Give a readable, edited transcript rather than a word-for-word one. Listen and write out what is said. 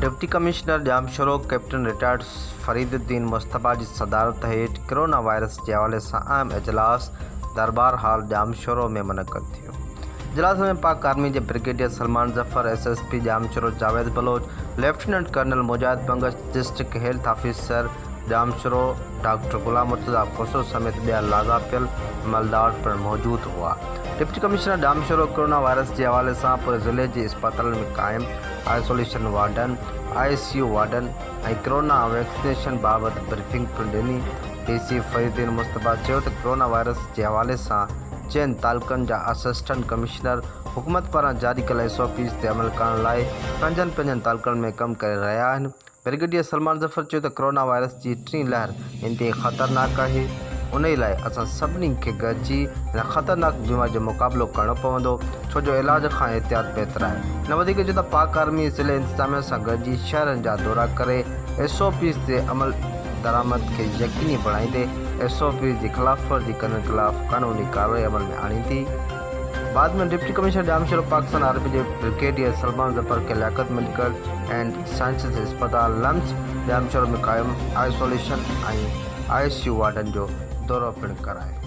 Deputy commissioner Jamshoro captain retired Fariduddin Mustafa की सदारत हेठ कोरोना वायरस के हवाले से अहम इजलास दरबार हाल जामशोरो में मुनक़द थियो। इजलास में पाक आर्मी के brigadier Salman Zafar, SSP Jamshoro Javed Baloch, lieutenant colonel Mujahid Bangash, district health officer Jamshoro doctor Ghulam Murtaza Khoso समेत ॿिया लाॻापियल अमलदार पिणु मौजूद हुआ। Deputy commissioner Jamshoro corona virus के हवाले से पूरे ज़िले के अस्पताल में कायम आइसोलेशन वार्डन, ICU वार्डन और कोरोना वैक्सीनेशन बाबत ब्रीफिंग ॾिनी। DC फरीदुद्दीन मुस्तफ़ा चयो त कोरोना वायरस के हवाले से चयन तालुकनि जा असिस्टेंट कमिश्नर हुकूमत पारां जारी कल SOPs ते अमल करण लाइ पंजनि तालुकनि में कम करे रहिया आहिनि। ब्रिगेडियर सलमान जफर चयो त कोरोना वायरस की टीं लहर इंतहाई ख़तरनाक है। उन लाइ असां सभिनी खे गॾिजी हिन ख़तरनाक बीमारी जो मुक़ाबिलो करणो पवंदो, छो जो इलाज खां एहतियात बहितर आहे। हिन वधीक जो त पाक आर्मी ज़िले इंतज़ामिया सां गॾिजी शहरनि जा दौरा करे SOPs ते अमल दरामद के यकीनी बणाईंदे SOPs की खिलाफ वर्जी करण खिलाफ कानूनी कार्रवाई अमल में आणींदी। बाद में deputy commissioner Jamshoro Pakistan army के ब्रिगेडियर सलमान जफर के लियाकत मेडिकल एंड साइंसेज अस्पताल लम्स जामशोरो में कायम आइसोलेशन और ICU वार्डन जो दौरो पिणु करायो।